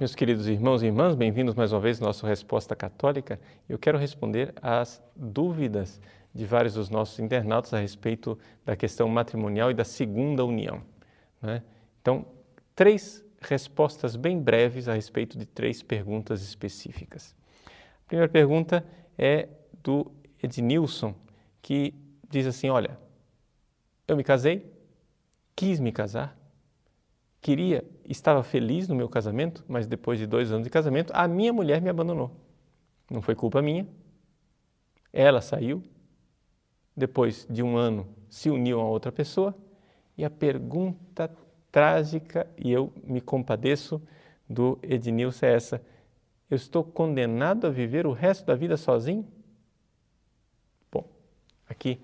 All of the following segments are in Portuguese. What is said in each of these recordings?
Meus queridos irmãos e irmãs, bem-vindos mais uma vez ao nosso Resposta Católica. Eu quero responder às dúvidas de vários dos nossos internautas a respeito da questão matrimonial e da segunda união, né? Então, 3 respostas bem breves a respeito de 3 perguntas específicas. A primeira pergunta é do Ednilson, que diz assim: olha, eu me casei, quis me casar, estava feliz no meu casamento, mas depois de 2 anos de casamento, a minha mulher me abandonou. Não foi culpa minha, ela saiu, depois de 1 ano se uniu a outra pessoa, e a pergunta trágica, e eu me compadeço do Ednilson, é essa: eu estou condenado a viver o resto da vida sozinho? Bom, aqui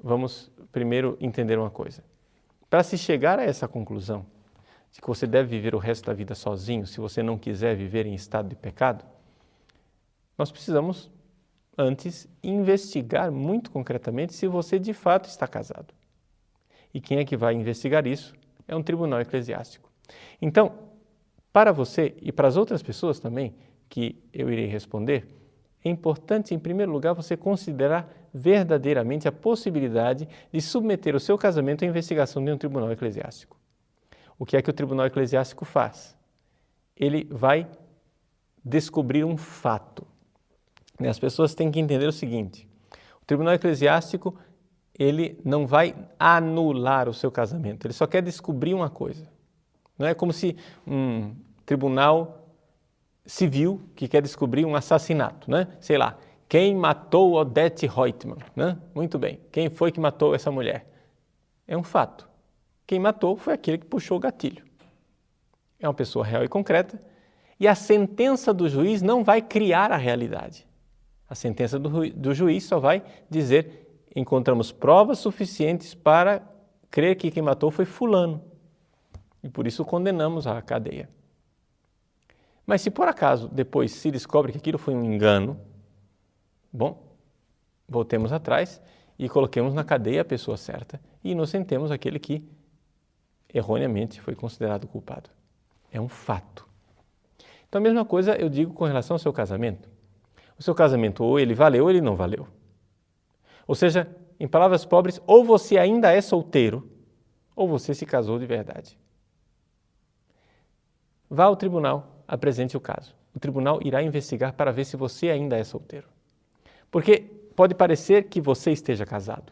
vamos primeiro entender uma coisa. Para se chegar a essa conclusão, de que você deve viver o resto da vida sozinho, se você não quiser viver em estado de pecado, nós precisamos antes investigar muito concretamente se você de fato está casado. E quem é que vai investigar isso? É um tribunal eclesiástico. Então, para você e para as outras pessoas também, que eu irei responder, é importante, em primeiro lugar, você considerar verdadeiramente a possibilidade de submeter o seu casamento à investigação de um tribunal eclesiástico. O que é que o tribunal eclesiástico faz? Ele vai descobrir um fato. As pessoas têm que entender o seguinte: o tribunal eclesiástico, ele não vai anular o seu casamento, ele só quer descobrir uma coisa. Não é como se um tribunal civil que quer descobrir um assassinato, né? Sei lá, quem matou Odete Reutemann, né? Muito bem, quem foi que matou essa mulher? É um fato. Quem matou foi aquele que puxou o gatilho. É uma pessoa real e concreta, e a sentença do juiz não vai criar a realidade. A sentença do juiz só vai dizer: encontramos provas suficientes para crer que quem matou foi fulano, e por isso condenamos à cadeia. Mas se por acaso depois se descobre que aquilo foi um engano, bom, voltemos atrás e coloquemos na cadeia a pessoa certa e inocentemos aquele que erroneamente foi considerado culpado. É um fato. Então a mesma coisa eu digo com relação ao seu casamento. O seu casamento ou ele valeu ou ele não valeu. Ou seja, em palavras pobres, ou você ainda é solteiro ou você se casou de verdade. Vá ao tribunal, apresente o caso. O tribunal irá investigar para ver se você ainda é solteiro. Porque pode parecer que você esteja casado,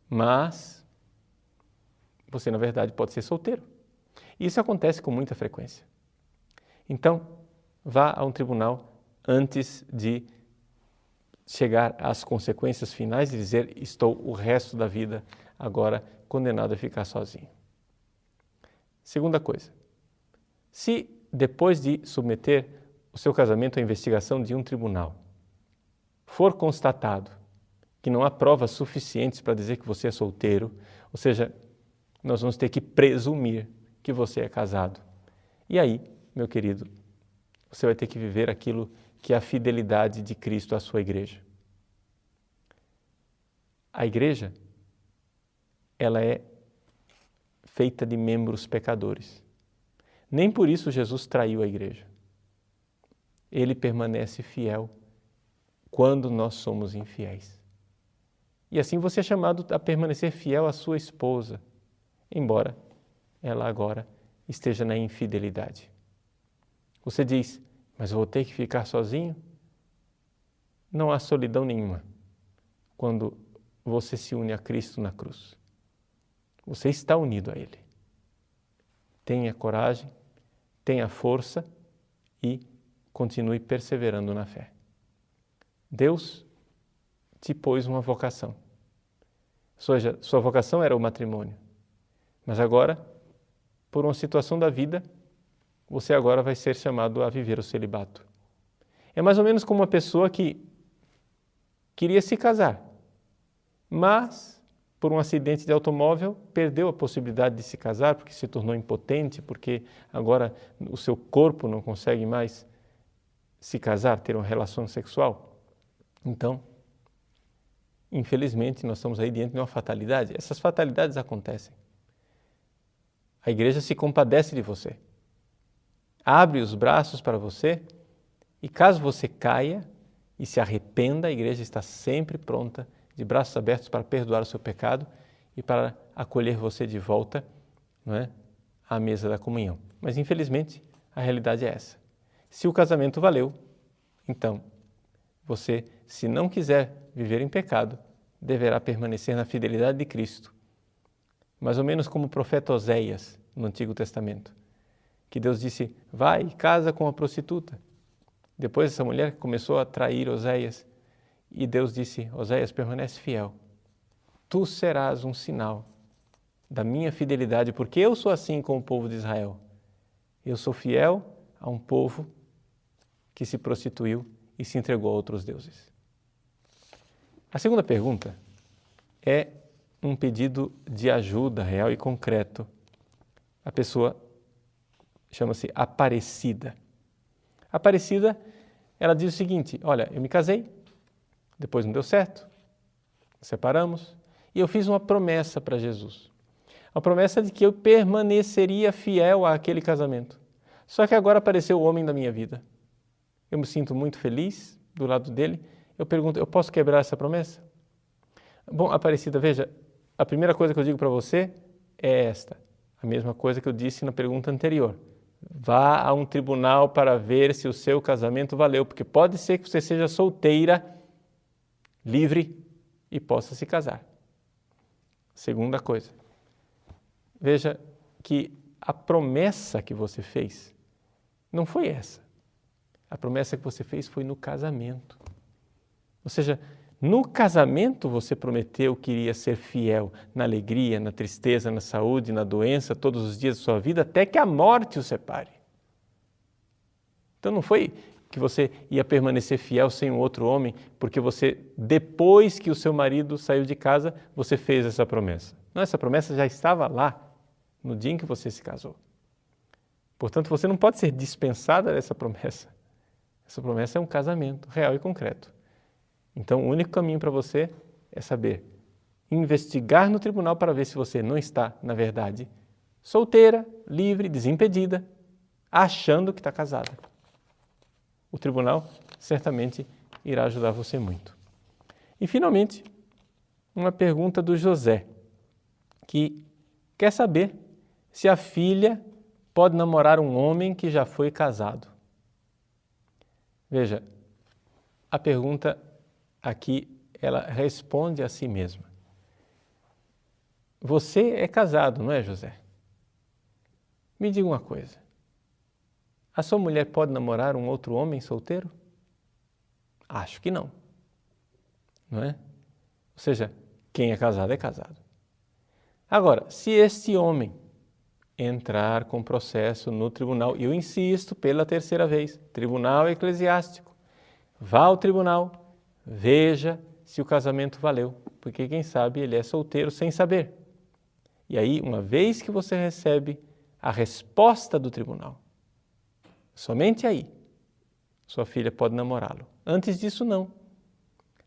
mas você, na verdade, pode ser solteiro. E isso acontece com muita frequência. Então, vá a um tribunal antes de chegar às consequências finais e dizer: estou o resto da vida agora condenado a ficar sozinho. Segunda coisa, se depois de submeter o seu casamento à investigação de um tribunal, for constatado que não há provas suficientes para dizer que você é solteiro, ou seja, nós vamos ter que presumir que você é casado. E aí, meu querido, você vai ter que viver aquilo que é a fidelidade de Cristo à sua igreja. A igreja, ela é feita de membros pecadores. Nem por isso Jesus traiu a igreja. Ele permanece fiel quando nós somos infiéis. E assim você é chamado a permanecer fiel à sua esposa, embora ela agora esteja na infidelidade. Você diz: mas eu vou ter que ficar sozinho? Não há solidão nenhuma quando você se une a Cristo na cruz. Você está unido a Ele. Tenha coragem, tenha força e continue perseverando na fé. Deus te pôs uma vocação. Sua vocação era o matrimônio. Mas agora, por uma situação da vida, você agora vai ser chamado a viver o celibato. É mais ou menos como uma pessoa que queria se casar, mas por um acidente de automóvel perdeu a possibilidade de se casar porque se tornou impotente, porque agora o seu corpo não consegue mais se casar, ter uma relação sexual. Então, infelizmente, nós estamos aí diante de uma fatalidade. Essas fatalidades acontecem. A igreja se compadece de você. abre os braços para você e caso você caia e se arrependa, a igreja está sempre pronta, de braços abertos para perdoar o seu pecado e para acolher você de volta, não é, à mesa da comunhão. Mas infelizmente a realidade é essa. Se o casamento valeu, então você, se não quiser viver em pecado, deverá permanecer na fidelidade de Cristo. Mais ou menos como o profeta Oséias no Antigo Testamento, que Deus disse, vai e casa com a prostituta. Depois essa mulher começou a trair Oséias e Deus disse, Oséias, permanece fiel. Tu serás um sinal da minha fidelidade, porque eu sou assim com o povo de Israel. Eu sou fiel a um povo que se prostituiu e se entregou a outros deuses. A segunda pergunta é um pedido de ajuda real e concreto. A pessoa chama-se Aparecida. Aparecida, ela diz o seguinte, olha, eu me casei, depois não deu certo, separamos, e eu fiz uma promessa para Jesus. A promessa de que eu permaneceria fiel àquele casamento. Só que agora apareceu o homem da minha vida. Eu me sinto muito feliz do lado dele. Eu pergunto, eu posso quebrar essa promessa? Bom, Aparecida, veja, a primeira coisa que eu digo para você é esta. A mesma coisa que eu disse na pergunta anterior. Vá a um tribunal para ver se o seu casamento valeu, porque pode ser que você seja solteira, livre e possa se casar. Segunda coisa, veja que a promessa que você fez não foi essa. A promessa que você fez foi no casamento. Ou seja, no casamento você prometeu que iria ser fiel na alegria, na tristeza, na saúde, na doença, todos os dias da sua vida, até que a morte o separe. Então não foi que você ia permanecer fiel sem um outro homem, porque você, depois que o seu marido saiu de casa, você fez essa promessa. Não, essa promessa já estava lá, no dia em que você se casou. Portanto, você não pode ser dispensada dessa promessa. Essa promessa é um casamento real e concreto. Então, o único caminho para você é saber investigar no tribunal para ver se você não está, na verdade, solteira, livre, desimpedida, achando que está casada. O tribunal certamente irá ajudar você muito. E, finalmente, uma pergunta do José, que quer saber se a filha pode namorar um homem que já foi casado. Veja, a pergunta aqui, ela responde a si mesma. Você é casado, não é, José? Me diga uma coisa. A sua mulher pode namorar um outro homem solteiro? Acho que não. Não é? Ou seja, quem é casado é casado. Agora, se este homem entrar com processo no tribunal, e eu insisto pela terceira vez, tribunal eclesiástico, vá ao tribunal, veja se o casamento valeu, porque quem sabe ele é solteiro sem saber. E aí, uma vez que você recebe a resposta do tribunal, somente aí, sua filha pode namorá-lo. Antes disso, não.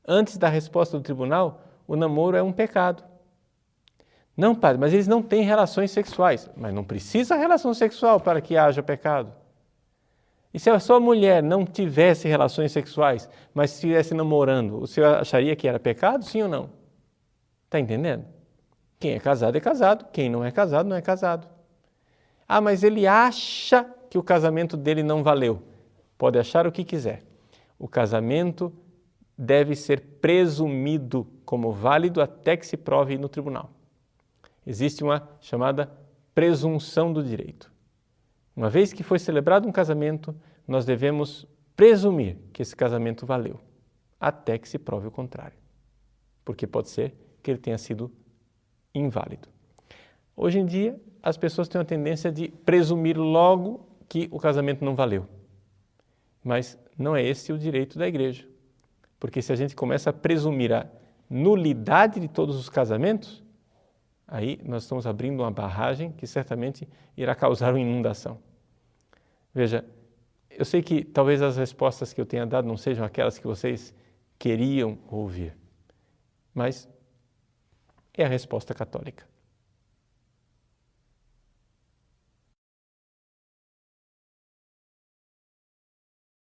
Antes da resposta do tribunal, o namoro é um pecado. Não, padre, mas eles não têm relações sexuais. Mas não precisa relação sexual para que haja pecado. E se a sua mulher não tivesse relações sexuais, mas estivesse namorando, o senhor acharia que era pecado, sim ou não? Está entendendo? Quem é casado, quem não é casado. Ah, mas ele acha que o casamento dele não valeu. Pode achar o que quiser. O casamento deve ser presumido como válido até que se prove no tribunal. Existe uma chamada presunção do direito. Uma vez que foi celebrado um casamento, nós devemos presumir que esse casamento valeu, até que se prove o contrário. Porque pode ser que ele tenha sido inválido. Hoje em dia, as pessoas têm a tendência de presumir logo que o casamento não valeu. Mas não é esse o direito da igreja. Porque se a gente começa a presumir a nulidade de todos os casamentos, aí nós estamos abrindo uma barragem que certamente irá causar uma inundação. Veja, eu sei que talvez as respostas que eu tenha dado não sejam aquelas que vocês queriam ouvir, mas é a resposta católica.